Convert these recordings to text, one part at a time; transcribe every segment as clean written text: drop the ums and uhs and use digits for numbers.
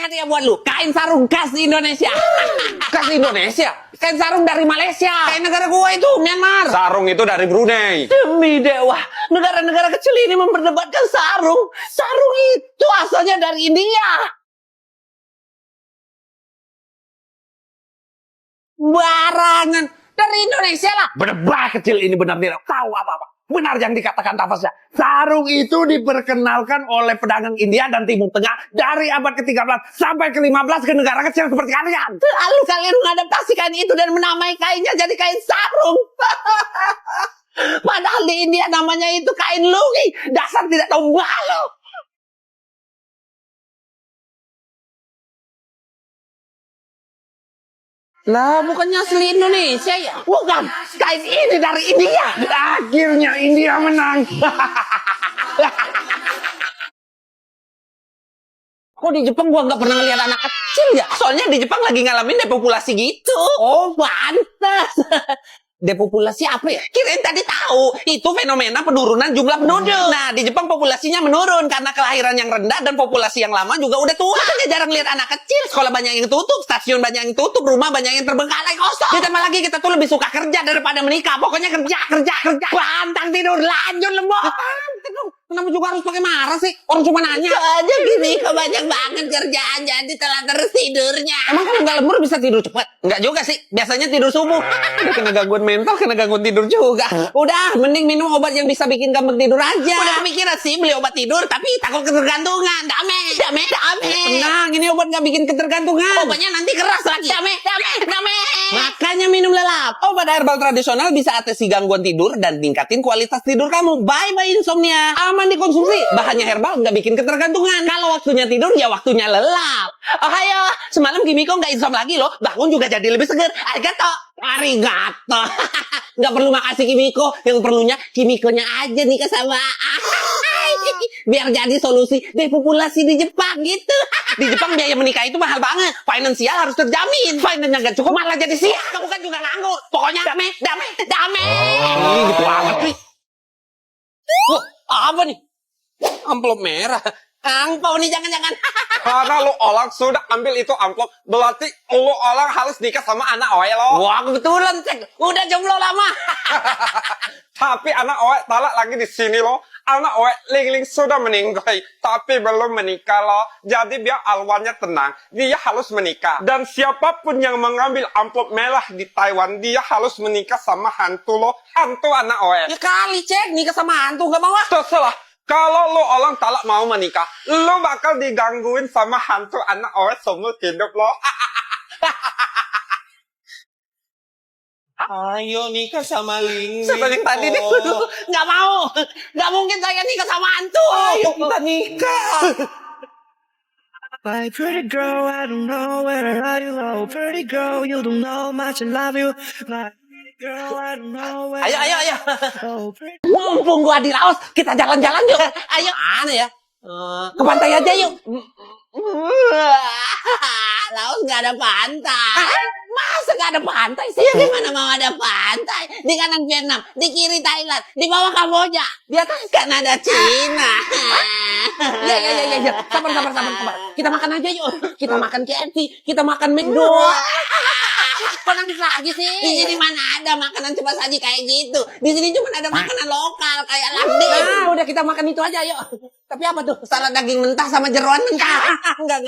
hadiah buat lu. Kain sarung khas Indonesia. Khas Indonesia? Kain sarung dari Malaysia. Kain negara gua itu, Myanmar. Sarung itu dari Brunei. Demi dewa, negara-negara kecil ini memperdebatkan sarung. Sarung itu asalnya dari India. Barangan dari Indonesia lah. Berdebat kecil ini benar tidak tahu apa-apa. Benar yang dikatakan Tafasya. Sarung itu diperkenalkan oleh pedagang India dan Timur Tengah dari abad ke-13 sampai ke-15 ke negara kecil seperti kalian. Lalu kalian mengadaptasi kain itu dan menamai kainnya jadi kain sarung. Padahal di India namanya itu kain lungi. Dasar tidak tahu malu. Lah, bukannya asli Indonesia ya? Bukan, kain ini dari India. Akhirnya India menang. Kok di Jepang gua nggak pernah lihat anak kecil ya? Soalnya di Jepang lagi ngalamin depopulasi gitu. Oh, pantas. Depopulasi apa ya? Kirain tadi tahu. Itu fenomena penurunan jumlah penduduk. Nah, di Jepang populasinya menurun karena kelahiran yang rendah dan populasi yang lama juga udah tua. Makanya jarang lihat anak kecil. Sekolah banyak yang tutup, stasiun banyak yang tutup, rumah banyak yang terbengkalai kosong. Ditambah lagi kita tuh lebih suka kerja daripada menikah. Pokoknya kerja. Pantang tidur, lanjut lembut. Kenapa juga harus pakai marah sih? Orang cuma nanya. Aja gini, kok banyak banget kerjaan jadi telat terus tidurnya. Emang kalau nggak lembur bisa tidur cepat? Nggak juga sih. Biasanya tidur subuh. Kena gangguan mental, kena gangguan tidur juga. Udah, mending minum obat yang bisa bikin gampang tidur aja. Udah kepikiran sih beli obat tidur, tapi takut ketergantungan. Dame. Tenang, ini obat nggak bikin ketergantungan. Obatnya nanti keras lagi. Dame. Makanya minum lelap. Obat herbal tradisional bisa atasi gangguan tidur dan tingkatin kualitas tidur kamu. Bye-bye insomnia. Aman dikonsumsi. Bahannya herbal, nggak bikin ketergantungan. Kalau waktunya tidur, ya waktunya lelap. Oh ayo, semalam Kimiko nggak insom lagi loh. Bangun juga jadi lebih seger. Arigato. Nggak perlu makasih Kimiko. Yang perlunya Kimikonya aja nikah sama biar jadi solusi depopulasi di Jepang gitu. Di Jepang biaya menikah itu mahal banget. Finansial harus terjamin. Finance-nya nggak cukup malah jadi sial. Kamu kan juga nganggur. Pokoknya dame. Ini gitu amat sih. Apa nih? Amplop merah. Angpau nih jangan-jangan. Karena lo orang sudah ambil itu amplop, berarti lo orang harus nikah sama anak oe lo. Wah kebetulan cek. Udah jomblo lama. Tapi anak oe talak lagi di sini lo. Anak oe Ling sudah meninggal, tapi belum menikah lo. Jadi biar alwannya tenang, dia harus menikah. Dan siapapun yang mengambil amplop merah di Taiwan, dia harus menikah sama hantu lo. Hantu anak oe. Ya kali cek nikah sama hantu gak mau ah. Terserah. Kalau lo orang talak mau menikah, lo bakal digangguin sama hantu anak oe seumur hidup lo. Ayo nikah sama Ling. Seperti tadi nih. Nggak mau. Nggak mungkin saya nikah sama hantu. Ayo kita nikah. My pretty girl, I don't know where I love you. Oh, pretty girl, you don't know much I love you. My pretty girl, I don't know where. Ayo. Oh, pretty. Mumpung gua di Laos, kita jalan-jalan yuk. Ayo. Mana ya? Ke pantai aja yuk. Laos nggak ada pantai. Masa nggak ada pantai sih? Ya di mana mau ada pantai? Di kanan Vietnam, di kiri Thailand, di bawah Kamboja, di atas Kanada, Cina. Ya. Sabar. Kita makan aja yuk. Kita makan KFC, kita makan McDo. Kok nangis lagi sih? Di sini mana ada makanan cepat saji kayak gitu? Di sini cuma ada makanan lokal kayak lakdi. Nah, udah kita makan itu aja yuk. Tapi apa tuh? Salad daging mentah sama jeroan mentah. Enggak.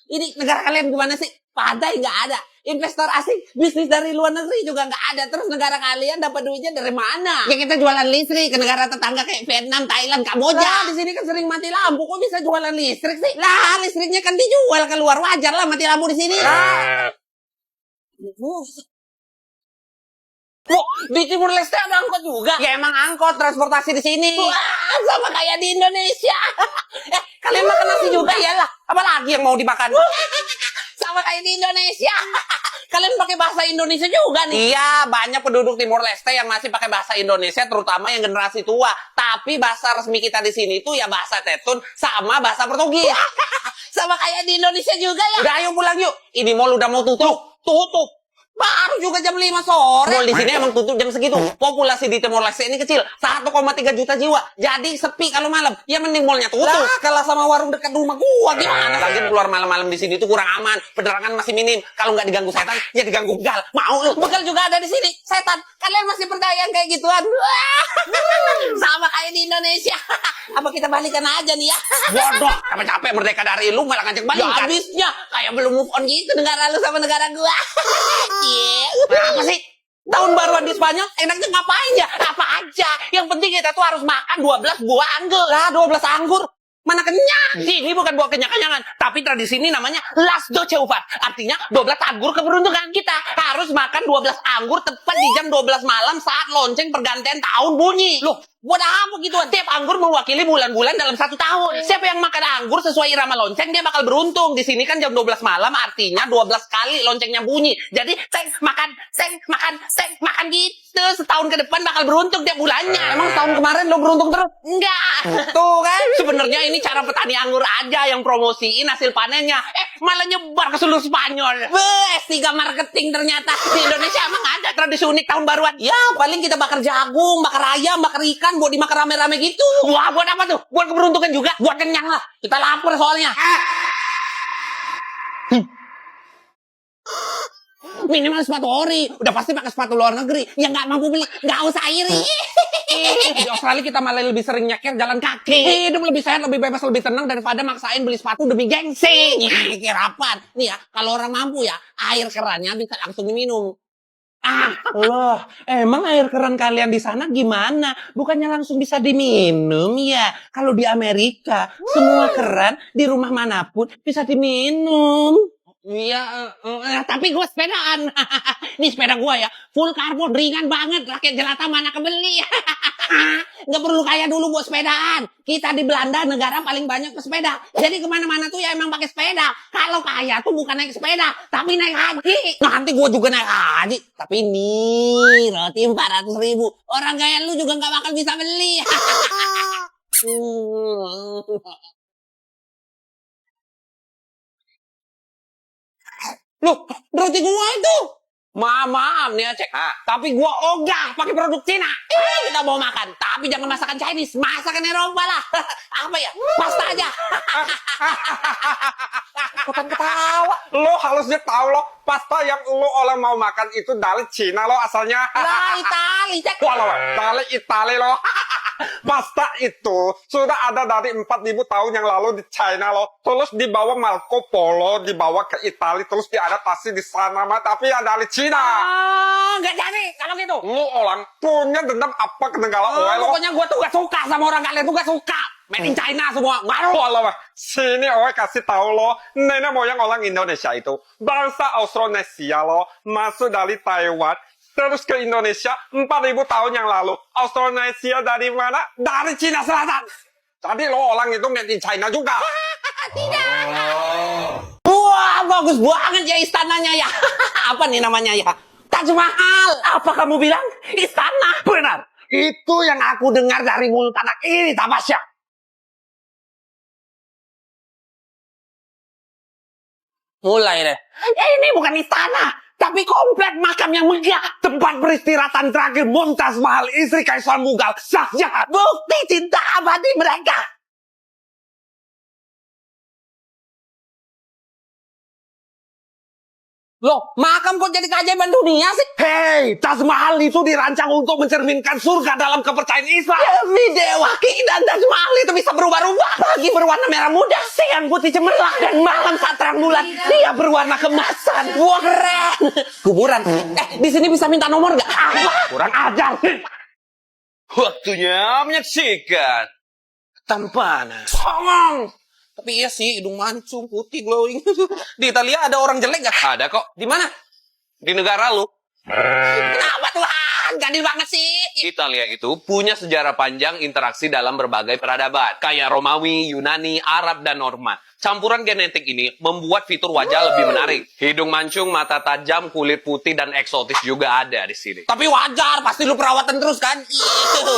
Ini negara kalian gimana sih? Pantai nggak ada. Investor asing, bisnis dari luar negeri juga nggak ada. Terus negara kalian dapat duitnya dari mana? Ya kita jualan listrik ke negara tetangga kayak Vietnam, Thailand, Kamboja. Nah, di sini kan sering mati lampu. Kok bisa jualan listrik sih? Lah, listriknya kan dijual keluar, wajar lah mati lampu di sini. Loh, di Timur Leste ada angkot juga? Ya emang angkot, transportasi di sini. Wah, sama kayak di Indonesia. Kalian makan nasi juga ya lah. Apalagi yang mau dimakan? Sama kayak di Indonesia. Kalian pakai bahasa Indonesia juga nih. Iya, banyak penduduk Timur Leste yang masih pakai bahasa Indonesia, terutama yang generasi tua. Tapi bahasa resmi kita di sini itu ya bahasa Tetun sama bahasa Portugis. Sama kayak di Indonesia juga ya. Udah ayo pulang yuk. Ini mall udah mau tutup. Baru juga jam 5 sore. Mall di sini emang tutup jam segitu. Populasi di Timor Leste ini kecil, 1,3 juta jiwa. Jadi sepi kalau malam. Ya mending mallnya tutup. Lah, kalah sama warung dekat rumah gua gimana? Lagi keluar malam-malam di sini tuh kurang aman. Penerangan masih minim. Kalau nggak diganggu setan, ya diganggu begal. Mau lu? Begal juga ada di sini. Setan, kalian masih percaya kayak gituan? Sama kayak di Indonesia. Apa kita balikan aja nih ya? Bodoh, capek merdeka dari lu malah ngajak balikan. Ya habisnya, kayak belum move on gitu negara lu sama negara gua. Apa sih? Tahun baruan di Spanyol enaknya ngapain ya? Apa aja. Yang penting kita tuh harus makan 12 buah anggur. Lah 12 anggur. Mana kenyang? Ini bukan buah kenyang-kenyangan. Tapi tradisi ini namanya Las Doce Uvas. Artinya 12 anggur keberuntungan kita. Harus makan 12 anggur tepat di jam 12 malam saat lonceng pergantian tahun bunyi. Loh, buat apa gituan? Tiap anggur mewakili bulan-bulan dalam 1 tahun. Siapa yang makan anggur sesuai irama lonceng, dia bakal beruntung. Di sini kan jam 12 malam artinya 12 kali loncengnya bunyi. Jadi, seng makan gitu. Setahun ke depan bakal beruntung tiap bulannya. Emang setahun kemarin lo beruntung terus? Enggak. Tuh kan, sebenarnya ini cara petani anggur aja yang promosiin hasil panennya. Malah nyebar ke seluruh Spanyol. S3 marketing ternyata. Di Indonesia emang ada tradisi unik tahun baruan. Ya, paling kita bakar jagung, bakar ayam, bakar ikan, buat dimakan rame-rame gitu. Wah, buat apa tuh? Buat keberuntungan juga. Buat kenyang lah. Kita lapar soalnya. Minimal sepatu ori. Udah pasti pakai sepatu luar negeri. Yang nggak mampu beli, nggak usah iri. Di Australia kita malah lebih sering nyeker jalan kaki. Hidup lebih sehat, lebih bebas, lebih tenang daripada maksain beli sepatu demi gengsi. Kirapan. Nih ya, kalau orang mampu ya, air kerannya bisa langsung diminum. Loh, emang air keran kalian di sana gimana? Bukannya langsung bisa diminum ya? Kalau di Amerika, semua keran di rumah manapun bisa diminum. Iya, tapi gue sepedaan. Ini sepeda gue ya, full karbon, ringan banget. Rakyat jelata mana kebeli. Gak perlu kaya dulu buat sepedaan. Kita di Belanda negara paling banyak pesepeda. Jadi kemana-mana tuh ya emang pakai sepeda. Kalau kaya tuh bukan naik sepeda, tapi naik haji. Nanti gue juga naik haji. Tapi nih, roti 400.000. Orang kaya lu juga gak bakal bisa beli. Loh, roti gua itu. Maaf nih Aceh. Tapi gua ogah pakai produk Cina. Kita mau makan, tapi jangan masakan Chinese, masakan Eropa lah. Apa ya? Pasta aja. Bukan ketawa. Lo harusnya tahu lo, pasta yang lo orang mau makan itu dari Cina lo asalnya. Lah, Itali, Cek. Walau, dari Itali lo. Pasta itu sudah ada dari 4.000 tahun yang lalu di China lo. Terus dibawa Marco Polo, dibawa ke Italia, terus diadaptasi di sana mah, tapi ya dari Cina. Nggak jadi kalau gitu. Lo orang punya dendam apa ke negara lo? Pokoknya gua tuh gak suka sama orang kalian tuh gak suka. Made in China semua. Ngaruh. Walau, sini Oe kasih tahu lo, nenek moyang orang Indonesia itu bangsa Austronesia lo, masuk dari Taiwan. Terus ke Indonesia 4.000 tahun yang lalu. Austronesia dari mana? Dari Cina Selatan. Jadi lo orang itu made in China juga. Tidak. Wah, bagus banget ya istananya ya. Apa nih namanya ya? Taj Mahal. Apa kamu bilang? Istana. Benar. Itu yang aku dengar dari mulut anak ini, Tabasya. Mulai deh. Ya ini bukan istana. Tapi komplek makam yang megah. Tempat peristirahatan terakhir Mumtaz Mahal, istri Kaisar Mughal, Shah Jahan. Bukti cinta abadi mereka. Loh, makam kok jadi keajaiban dunia sih? Hei, Taj Mahal itu dirancang untuk mencerminkan surga dalam kepercayaan Islam. Demi dewa, keindahan Taj Mahal itu bisa berubah-ubah. Pagi berwarna merah muda, siang putih cemerlang, dan malam saat terang bulan, dia berwarna kemasan. Wah, keren. Kuburan. Di sini bisa minta nomor nggak? Apa? Kurang ajar. Waktunya menyaksikan tampanan. Songong. Tapi iya sih, hidung mancung, putih, glowing. Di Italia ada orang jelek gak? Ada kok. Di mana? Di negara lu. Kenapa Tuhan? Gadil banget sih. Italia itu punya sejarah panjang interaksi dalam berbagai peradaban, kayak Romawi, Yunani, Arab, dan Norman. Campuran genetik ini membuat fitur wajah lebih menarik. Hidung mancung, mata tajam, kulit putih, dan eksotis juga ada di sini. Tapi wajar, pasti lu perawatan terus kan?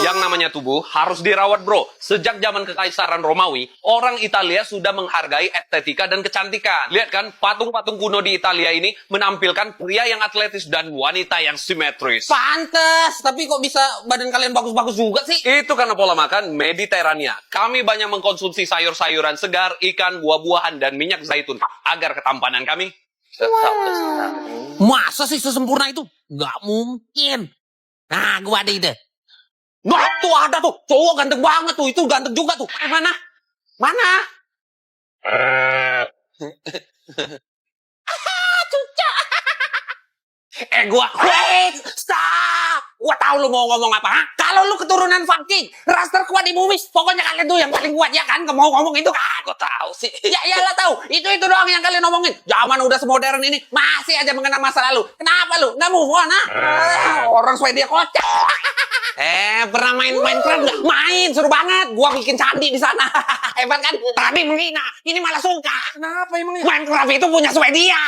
Yang namanya tubuh harus dirawat, bro. Sejak zaman kekaisaran Romawi, orang Italia sudah menghargai estetika dan kecantikan. Lihat kan, patung-patung kuno di Italia ini menampilkan pria yang atletis dan wanita yang simetris. Pantes, tapi kok bisa badan kalian bagus-bagus juga sih? Itu karena pola makan Mediterania. Kami banyak mengkonsumsi sayur-sayuran segar, ikan, buah-buahan, dan minyak zaitun agar ketampanan kami tetap lestari. Masa sih sesempurna itu? Nggak mungkin. Nah, gua ada ide. Nah, tuh ada tuh. Cowok ganteng banget tuh. Itu ganteng juga tuh. Mana? Mana? Wait, stop! Gua tahu lu mau ngomong apa, ha? Kalau lu keturunan Viking, raster kuat di bumi, pokoknya kalian tuh yang paling kuat, ya kan? Mau ngomong itu kan? Gua tahu sih. Ya iyalah tahu. Itu doang yang kalian ngomongin. Zaman udah semodern ini, masih aja mengenang masa lalu. Kenapa lu? Nggak move on, ha? Orang Swedia kocak. Pernah main Minecraft nggak? Main, seru banget. Gua bikin candi di sana. Hebat kan? Tapi menghina. Ini malah suka. Kenapa emangnya? Minecraft itu punya Swedia.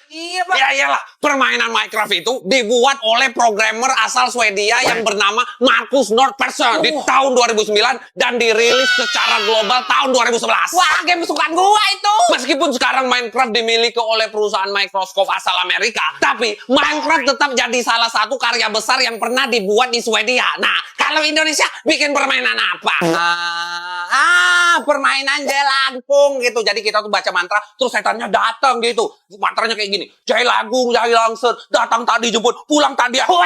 Iya, Pak. Ya iyalah, permainan Minecraft itu dibuat oleh programmer asal Swedia yang bernama Marcus Nordpersson di tahun 2009 dan dirilis secara global tahun 2011. Wah, game kesukaan gua itu. Meskipun sekarang Minecraft dimiliki oleh perusahaan Microsoft asal Amerika, tapi Minecraft tetap jadi salah satu karya besar yang pernah dibuat di Swedia. Nah, kalau Indonesia bikin permainan apa? Permainan jelangkung gitu. Jadi kita tuh baca mantra, terus setannya datang gitu. Mantranya kayak gini. Jai Lagung, Jai Langsen, datang tadi jemput, pulang tadi. Datang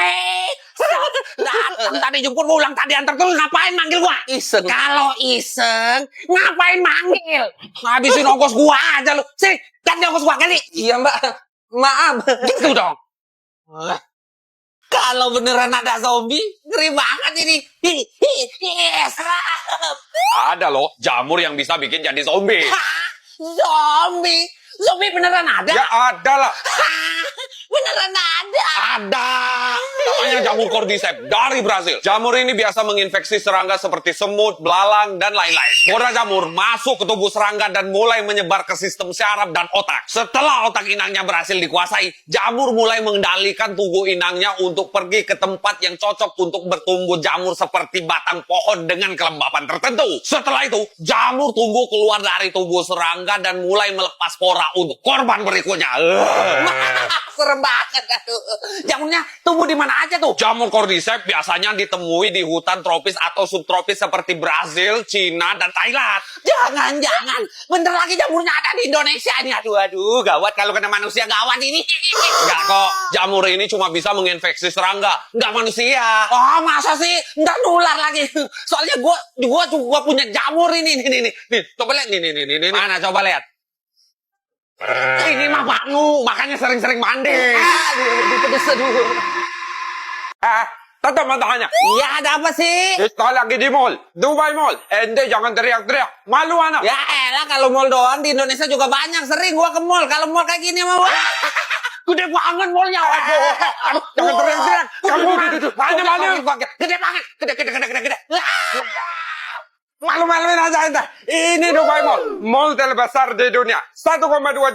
tadi jemput, pulang tadi antar. Terus ngapain manggil gua? Iseng. Kalau iseng, ngapain manggil? Habisin ongkos gua aja lu. Sini, ganti ongkos gua, ganti. Iya, Mbak. Maaf. Gitu dong. Kalau beneran ada zombie, ngeri banget ini. Yes. Ada loh, jamur yang bisa bikin jadi zombie. Zombie? Zombie beneran ada? Ya ada lah. Beneran ada? Ada. Namanya jamur cordyceps dari Brazil. Jamur ini biasa menginfeksi serangga seperti semut, belalang, dan lain-lain. Spora jamur masuk ke tubuh serangga dan mulai menyebar ke sistem syaraf dan otak. Setelah otak inangnya berhasil dikuasai, jamur mulai mengendalikan tubuh inangnya untuk pergi ke tempat yang cocok untuk bertumbuh jamur seperti batang pohon dengan kelembapan tertentu. Setelah itu, jamur tumbuh keluar dari tubuh serangga dan mulai melepas spora untuk korban berikutnya. Serem banget. Aduh. Jamurnya tumbuh di mana aja tuh? Jamur cordyceps biasanya ditemui di hutan tropis atau subtropis seperti Brazil, Cina, dan Thailand. Jangan. Bentar lagi jamurnya ada di Indonesia nih. Aduh, gawat kalau kena manusia, gawat ini. Enggak kok, jamur ini cuma bisa menginfeksi serangga, enggak manusia. Oh, masa sih? Ntar nular lagi. Soalnya gua punya jamur ini. Nih, coba lihat. Nih. Mana coba lihat? Ini mah baknu, makanya sering-sering mandi. Aduh, pedes aduh. Tetap matanya. Iya, ada apa sih? Kita lagi di mall, Dubai Mall. Ente jangan teriak-teriak. Malu anak. Ya elah, kalau mall doang di Indonesia juga banyak. Sering gua ke mall. Kalau mall kayak gini mah gede banget mallnya. Aduh, Jangan teriak-teriak. Kamu malu. Gede banget. Gede. Malu-maluin aja ente. Ini Dubai Mall. Mall terbesar di dunia. 1,2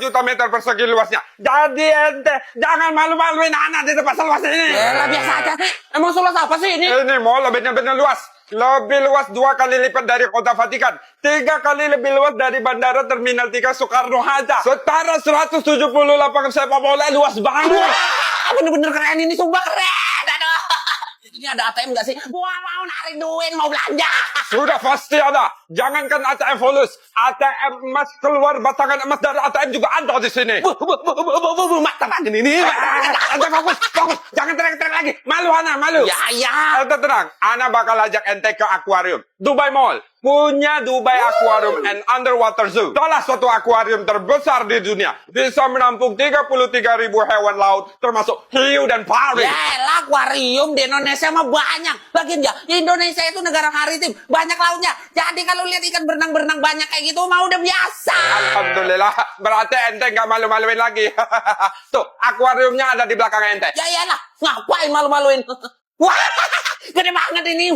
juta meter persegi luasnya. Jadi ente jangan malu-maluin anak di tempat seluas ini. Ya biasa aja sih. Emang seluas apa sih ini? Ini mall benar-benar luas. Lebih luas 2 kali lipat dari kota Vatikan. 3 kali lebih luas dari bandara Terminal 3 Soekarno-Hatta. Setara 170 lapangan sepak bola, luas banget. Wah, bener-bener keren ini, sumpah keren. Aduh. Ini ada ATM nggak sih? Gua mau narik duit, mau belanja. Sudah pasti ada. Jangankan ATM fulus, ATM emas keluar batangan emas dari ATM juga ada di sini. Mata lagi ini. Ente fokus. Jangan teriak-teriak lagi. Malu Ana, malu. Ya. Ente tenang. Ana bakal ajak ente ke akuarium. Dubai Mall punya Dubai Aquarium and Underwater Zoo. Salah satu akuarium terbesar di dunia. Bisa menampung 33.000 hewan laut, termasuk hiu dan pari. Yaelah, akuarium di Indonesia mah banyak. Lagian ya, Indonesia itu negara maritim, banyak lautnya. Jadi kalau lihat ikan berenang-berenang banyak kayak gitu mah udah biasa. Alhamdulillah, berarti ente nggak malu-maluin lagi. Tuh, akuariumnya ada di belakang ente. Ya iyalah, ngapain malu-maluin? Wah, Gede banget ini.